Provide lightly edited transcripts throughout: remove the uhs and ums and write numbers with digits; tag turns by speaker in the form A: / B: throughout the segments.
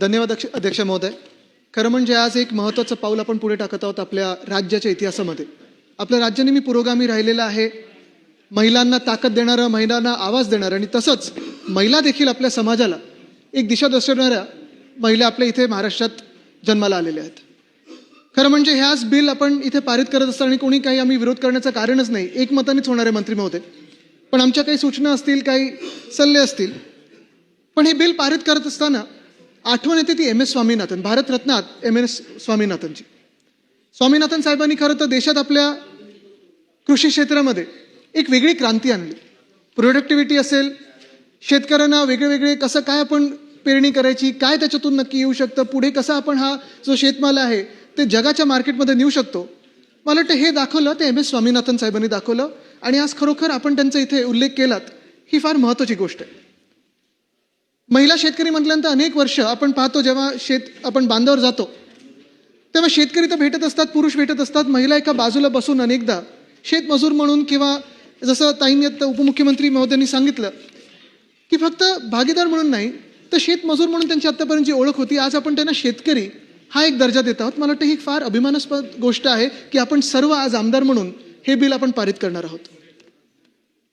A: धन्यवाद अध्यक्ष महोदय. खरं म्हणजे आज एक महत्त्वाचं पाऊल आपण पुढे टाकत आहोत आपल्या राज्याच्या इतिहासामध्ये. आपल्या राज्य नेहमी पुरोगामी राहिलेलं आहे. महिलांना ताकद देणारं, महिलांना आवाज देणारं आणि तसंच महिला देखील आपल्या समाजाला एक दिशा दर्शवणाऱ्या महिला आपल्या इथे महाराष्ट्रात जन्माला आलेल्या आहेत. खरं म्हणजे ह्याच बिल आपण इथे पारित करत असताना कोणी काही आम्ही विरोध करण्याचं कारणच नाही. एकमतानेच होणार आहे मंत्री महोदय. पण आमच्या काही सूचना असतील, काही सल्ले असतील. पण हे बिल पारित करत असताना आठवण येते ती MS स्वामीनाथन, भारतरत्न MS स्वामीनाथनची. स्वामीनाथन साहेबांनी खरं तर देशात आपल्या कृषी क्षेत्रामध्ये एक वेगळी क्रांती आणली. प्रोडक्टिव्हिटी असेल, शेतकऱ्यांना वेगळे कसं काय आपण पेरणी करायची, काय त्याच्यातून नक्की येऊ शकतं, पुढे कसं आपण हा जो शेतमाल आहे ते जगाच्या मार्केटमध्ये नेऊ शकतो. मला वाटतं हे दाखवलं ते MS स्वामीनाथन साहेबांनी दाखवलं. आणि आज खरोखर आपण त्यांचा इथे उल्लेख केलात, ही फार महत्त्वाची गोष्ट आहे. महिला शेतकरी म्हटल्यानंतर अनेक वर्ष आपण पाहतो, जेव्हा आपण बांधावर जातो तेव्हा शेतकरी तर भेटत असतात, पुरुष भेटत असतात, महिला एका बाजूला बसून अनेकदा शेतमजूर म्हणून किंवा जसं ताईंनी आता उपमुख्यमंत्री महोदयांनी सांगितलं की फक्त भागीदार म्हणून नाही तर शेतमजूर म्हणून त्यांची आतापर्यंत जी ओळख होती, आज आपण त्यांना शेतकरी हा एक दर्जा देत आहोत. मला वाटतं ही फार अभिमानास्पद गोष्ट आहे की आपण सर्व आज आमदार म्हणून हे बिल आपण पारित करणार आहोत.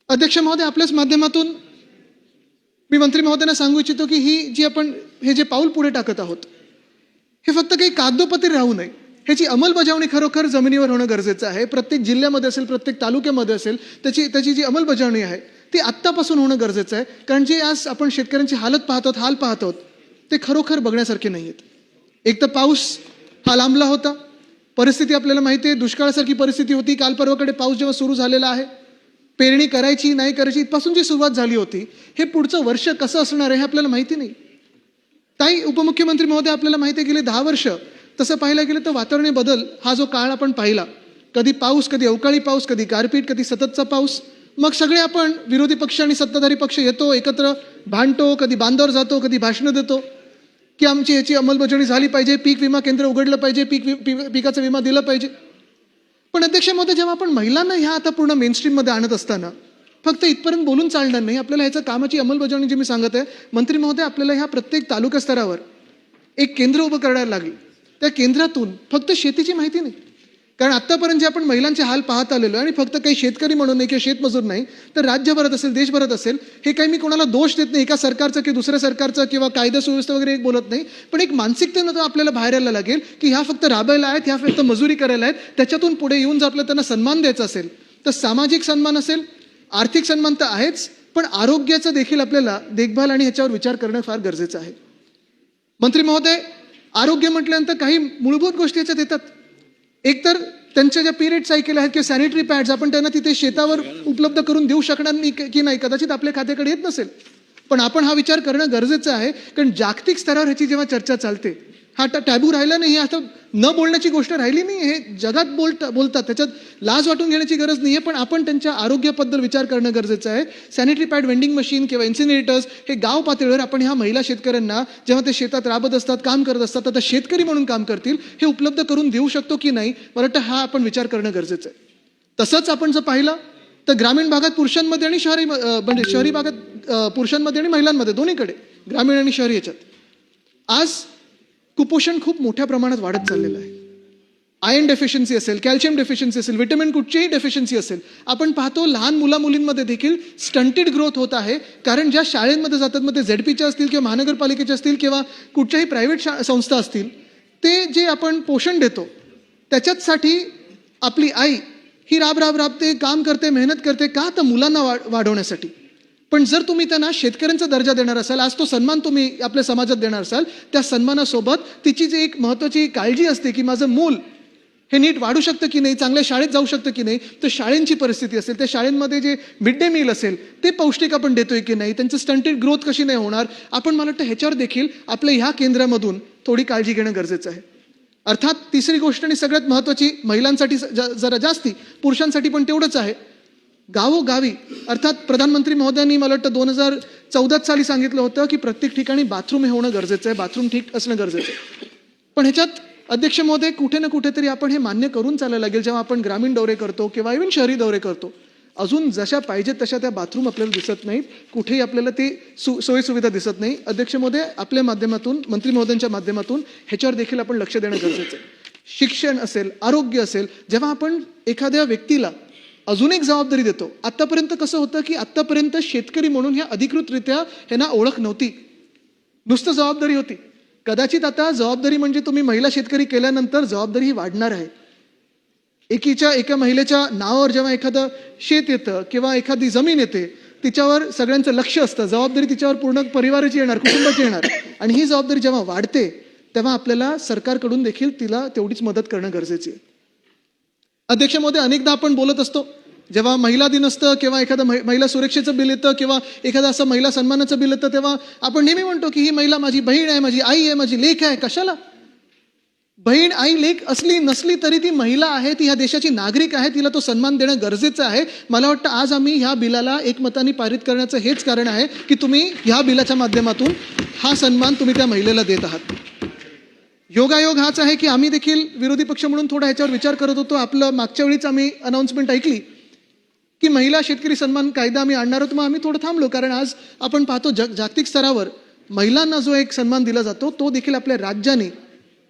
A: अध्यक्ष महोदय, आपल्याच माध्यमातून मी मंत्री महोदयांना सांगू इच्छितो की हे जे पाऊल पुढे टाकत आहोत हे फक्त काही कागदोपत्री राहू नये. ह्याची अंमलबजावणी खरोखर जमिनीवर होणं गरजेचं आहे. प्रत्येक जिल्ह्यामध्ये असेल, प्रत्येक तालुक्यामध्ये असेल, त्याची जी अंमलबजावणी आहे ती आत्तापासून होणं गरजेचं आहे. कारण जे आज आपण शेतकऱ्यांची हाल पाहतो ते खरोखर बघण्यासारखे नाही आहेत. एक तर पाऊस हा लांबला होता, परिस्थिती आपल्याला माहिती आहे, दुष्काळासारखी परिस्थिती होती. काल परवाकडे पाऊस जेव्हा सुरू झालेला आहे, पेरणी करायची नाही करायची इथपासून जी सुरुवात झाली होती, हे पुढचं वर्ष कसं असणार आहे हे आपल्याला माहिती नाही. ताई उपमुख्यमंत्री महोदय, आपल्याला माहिती आहे गेले 10 वर्ष तसं पाहायला गेलं तर वातावरणीय बदल हा जो काळ आपण पाहिला, कधी पाऊस, कधी अवकाळी पाऊस, कधी गारपीट, कधी सततचा पाऊस, मग सगळे आपण विरोधी पक्ष आणि सत्ताधारी पक्ष येतो, एकत्र भांडतो, कधी बांधावर जातो, कधी भाषणं देतो की आमची याची अंमलबजावणी झाली पाहिजे, पीक विमा केंद्र उघडलं पाहिजे, पिकाचा विमा दिला पाहिजे. पण अध्यक्ष महोदय, जेव्हा आपण महिलांना ह्या आता पूर्ण मेनस्ट्रीममध्ये आणत असताना फक्त इथपर्यंत बोलून चालणार नाही. आपल्याला ह्याचं कामाची अंमलबजावणी जी मी सांगत आहे मंत्री महोदय, आपल्याला ह्या प्रत्येक तालुका स्तरावर एक केंद्र उभं करायला लागेल. त्या केंद्रातून फक्त शेतीची माहिती नाही, कारण आत्तापर्यंत जे आपण महिलांचे हाल पाहत आलेलो आणि फक्त काही शेतकरी म्हणून नाही किंवा शेतमजूर नाही तर राज्यभरात असेल, देशभरात असेल, हे काही मी कोणाला दोष देत नाही, एका सरकारचं किंवा दुसऱ्या सरकारचं किंवा कायदा सुव्यवस्था वगैरे एक बोलत नाही. पण एक मानसिकतेनं तर आपल्याला बाहेर यायला लागेल की ह्या फक्त राबायला आहेत, ह्या फक्त मजुरी करायला आहेत. त्याच्यातून पुढे येऊन जर आपल्याला त्यांना सन्मान द्यायचा असेल तर सामाजिक सन्मान असेल, आर्थिक सन्मान तर आहेच, पण आरोग्याचं देखील आपल्याला देखभाल आणि ह्याच्यावर विचार करणं फार गरजेचं आहे. मंत्री महोदय, आरोग्य म्हटल्यानंतर काही मूलभूत गोष्टी याच्यात येतात. एकतर त्यांच्या ज्या पिरियड सायकल आहेत किंवा सॅनिटरी पॅड्स आपण त्यांना तिथे शेतावर उपलब्ध करून देऊ शकणार नाही की नाही, कदाचित आपल्या खात्याकडे येत नसेल. पण आपण हा विचार करणं गरजेचं आहे, कारण जागतिक स्तरावर ह्याची जेव्हा चर्चा चालते, हा टॅबू राहिला नाही, आता न बोलण्याची गोष्ट राहिली नाही, हे जगात बोलतात, त्याच्यात लाज वाटून घेण्याची गरज नाही आहे. पण आपण त्यांच्या आरोग्याबद्दल विचार करणं गरजेचं आहे. सॅनिटरी पॅड वेंडिंग मशीन किंवा इन्सिनरेटर्स हे गाव पातळीवर आपण ह्या महिला शेतकऱ्यांना जेव्हा ते शेतात राबत असतात, काम करत असतात, आता शेतकरी म्हणून काम करतील, हे उपलब्ध करून देऊ शकतो की नाही, मला वाटतं हा आपण विचार करणं गरजेचं आहे. तसंच आपण जर पाहिलं तर ग्रामीण भागात पुरुषांमध्ये आणि शहरी भागात पुरुषांमध्ये आणि महिलांमध्ये दोन्हीकडे, ग्रामीण आणि शहरी याच्यात आज कुपोषण खूप मोठ्या प्रमाणात वाढत चाललेलं आहे. आयर्न डेफिशियन्सी असेल, कॅल्शियम डेफिशियन्सी असेल, व्हिटॅमिन कुठचीही डेफिशियन्सी असेल, आपण पाहतो लहान मुलींमध्ये देखील स्टंटेड ग्रोथ होत आहे. कारण ज्या शाळेमध्ये जातात, मग ते ZPच्या असतील किंवा महानगरपालिकेच्या असतील किंवा कुठच्याही प्रायव्हेट संस्था असतील, ते जे आपण पोषण देतो त्याच्यासाठी आपली आई ही राबते, काम करते, मेहनत करते, का तर मुलांना वाढवण्यासाठी. पण जर तुम्ही त्यांना शेतकऱ्यांचा दर्जा देणार असाल, आज तो सन्मान तुम्ही आपल्या समाजात देणार असाल, त्या सन्मानासोबत तिची जी एक महत्त्वाची काळजी असते की माझं मूल हे नीट वाढू शकतं की नाही, चांगल्या शाळेत जाऊ शकतं की नाही, तर शाळेंची परिस्थिती असेल, त्या शाळेंमध्ये जे मिड डे मील असेल ते पौष्टिक आपण देतोय की नाही, त्यांचं स्टंटेड ग्रोथ कशी नाही होणार, आपण मला वाटतं ह्याच्यावर देखील आपल्या ह्या केंद्रामधून थोडी काळजी घेणं गरजेचं आहे. अर्थात तिसरी गोष्ट आणि सगळ्यात महत्त्वाची, महिलांसाठी जरा जास्ती, पुरुषांसाठी पण तेवढंच आहे, गावोगावी अर्थात प्रधानमंत्री महोदयांनी मला वाटतं 2014 साली सांगितलं होतं की प्रत्येक ठिकाणी बाथरूम हे होणं गरजेचं आहे, बाथरूम ठीक असणं गरजेचं आहे. पण ह्याच्यात अध्यक्ष महोदय कुठे ना कुठेतरी आपण हे मान्य करून चालायला लागेल. जेव्हा आपण ग्रामीण दौरे करतो किंवा इव्हन शहरी दौरे करतो, अजून जशा पाहिजेत तशा त्या बाथरूम आपल्याला दिसत नाहीत, कुठेही आपल्याला ती सोयीसुविधा दिसत नाही. अध्यक्ष महोदय, आपल्या माध्यमातून, मंत्री महोदयांच्या माध्यमातून ह्याच्यावर देखील आपण लक्ष देणं गरजेचं आहे. शिक्षण असेल, आरोग्य असेल, जेव्हा आपण एखाद्या व्यक्तीला अजून एक जबाबदारी देतो. आतापर्यंत कसं होतं की आतापर्यंत शेतकरी म्हणून ह्या अधिकृतरित्या ह्यांना ओळख नव्हती, नुसतं जबाबदारी होती. कदाचित आता जबाबदारी म्हणजे तुम्ही महिला शेतकरी केल्यानंतर जबाबदारी ही वाढणार आहे. एका महिलेच्या नावावर जेव्हा एखादं शेत येतं किंवा एखादी जमीन येते, तिच्यावर सगळ्यांचं लक्ष असतं, जबाबदारी तिच्यावर पूर्ण परिवाराची येणार, कुटुंबाची येणार. आणि ही जबाबदारी जेव्हा वाढते तेव्हा आपल्याला सरकारकडून देखील तिला तेवढीच मदत करणं गरजेची आहे. अध्यक्ष महोदय, अनेकदा आपण बोलत असतो, जेव्हा महिला दिन असतं किंवा एखादं महिला सुरक्षेचं बिल येतं किंवा एखादं असं महिला सन्मानाचं बिल येतं, तेव्हा आपण नेहमी म्हणतो की ही महिला माझी बहीण आहे, माझी आई आहे, माझी लेक आहे. कशाला? बहीण, आई, लेक असली नसली तरी ती महिला आहे, ती ह्या देशाची नागरिक आहे, तिला तो सन्मान देणं गरजेचं आहे. मला वाटतं आज आम्ही ह्या बिलाला एकमताने पारित करण्याचं हेच कारण आहे की तुम्ही ह्या बिलाच्या माध्यमातून हा सन्मान तुम्ही त्या महिलेला देत आहात. योगायोग हाच आहे की आम्ही देखील विरोधी पक्ष म्हणून थोडा ह्याच्यावर विचार करत होतो. आपलं मागच्या वेळीच आम्ही अनाऊन्समेंट ऐकली की महिला शेतकरी सन्मान कायदा आम्ही आणणार आहोत. मग आम्ही थोडं थांबलो, कारण आज आपण पाहतो जागतिक स्तरावर महिलांना जो एक सन्मान दिला जातो तो देखील आपल्या राज्याने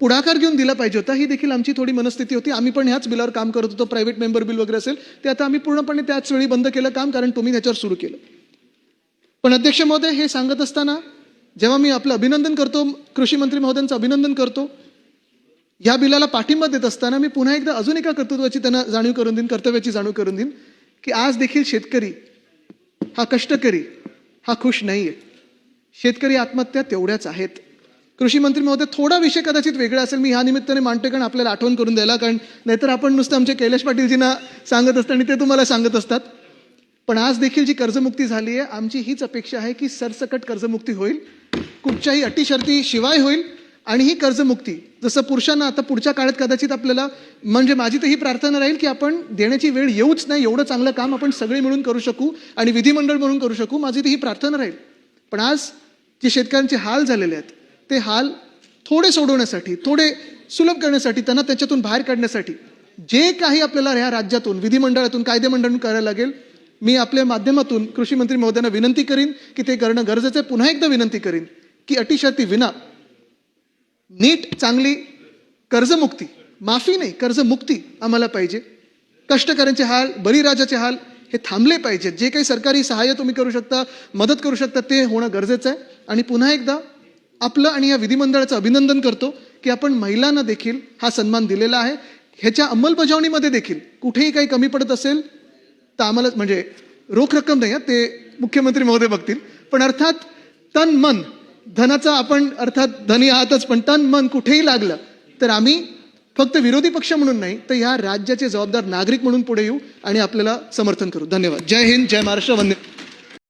A: पुढाकार घेऊन दिला पाहिजे होता. ही देखील आमची थोडी मनस्थिती होती. आम्ही पण ह्याच बिलावर काम करत होतो. प्रायव्हेट मेंबर बिल वगैरे असेल ते आता आम्ही पूर्णपणे त्याच वेळी बंद केलं काम, कारण तुम्ही त्याच्यावर सुरू केलं. पण अध्यक्ष महोदय, हे सांगत असताना जेव्हा मी आपलं अभिनंदन करतो, कृषी मंत्री महोदयांचं अभिनंदन करतो, या बिलाला पाठिंबा देत असताना मी पुन्हा एकदा अजून एका कर्तृत्वाची त्यांना जाणीव करून देईन, कर्तव्याची जाणीव करून देईन की आज देखील शेतकरी हा कष्टकरी हा खुश नाहीये. शेतकरी आत्महत्या तेवढ्याच आहेत. कृषी मंत्री महोदय, थोडा विषय कदाचित वेगळा असेल, मी ह्या निमित्ताने मांडतोय कारण आपल्याला आठवण करून द्यायला, कारण नाहीतर आपण नुसतं आमचे कैलाश पाटीलजींना सांगत असतात आणि ते तुम्हाला सांगत असतात. पण आज देखील जी कर्जमुक्ती झाली आहे, आमची हीच अपेक्षा आहे की सरसकट कर्जमुक्ती होईल, कुठच्याही अटी शर्ती शिवाय होईल. आणि ही कर्जमुक्ती जसं पुरुषांना आता पुढच्या काळात कदाचित आपल्याला, म्हणजे माझी तर ही प्रार्थना राहील की आपण देण्याची वेळ येऊच नाही, एवढं चांगलं काम आपण सगळे मिळून करू शकू आणि विधिमंडळ म्हणून करू शकू. माझी तर ही प्रार्थना राहील. पण आज जे शेतकऱ्यांचे हाल झालेले आहेत ते हाल थोडे सोडवण्यासाठी, थोडे सुलभ करण्यासाठी, त्यांना त्याच्यातून बाहेर काढण्यासाठी जे काही आपल्याला ह्या राज्यातून, विधिमंडळातून, कायदेमंडळातून करायला लागेल, मी आपल्या माध्यमातून कृषी मंत्री महोदयांना विनंती करीन की ते करणं गरजेचं आहे. पुन्हा एकदा विनंती करीन की अटीशर्ती विना नीट चांगली कर्जमुक्ती, माफी नाही कर्जमुक्ती आम्हाला पाहिजे. कष्टकऱ्यांचे हाल, बळीराजाचे हाल हे थांबले पाहिजेत. जे काही सरकारी सहाय्य तुम्ही करू शकता, मदत करू शकता, ते होणं गरजेचं आहे. आणि पुन्हा एकदा आपलं आणि या विधिमंडळाचं अभिनंदन करतो की आपण महिलांना देखील हा सन्मान दिलेला आहे. ह्याच्या अंमलबजावणीमध्ये देखील कुठेही काही कमी पडत असेल तर आम्हाला, म्हणजे रोख रक्कम नाही, ते मुख्यमंत्री महोदय बघतील, पण अर्थात तन मन, धनाचा आपण अर्थात धनी आहातच, पण तन मन कुठेही लागलं तर आम्ही फक्त विरोधी पक्ष म्हणून नाही तर ह्या राज्याचे जबाबदार नागरिक म्हणून पुढे येऊ आणि आपल्याला समर्थन करू. धन्यवाद. जय हिंद, जय महाराष्ट्र, वंदे.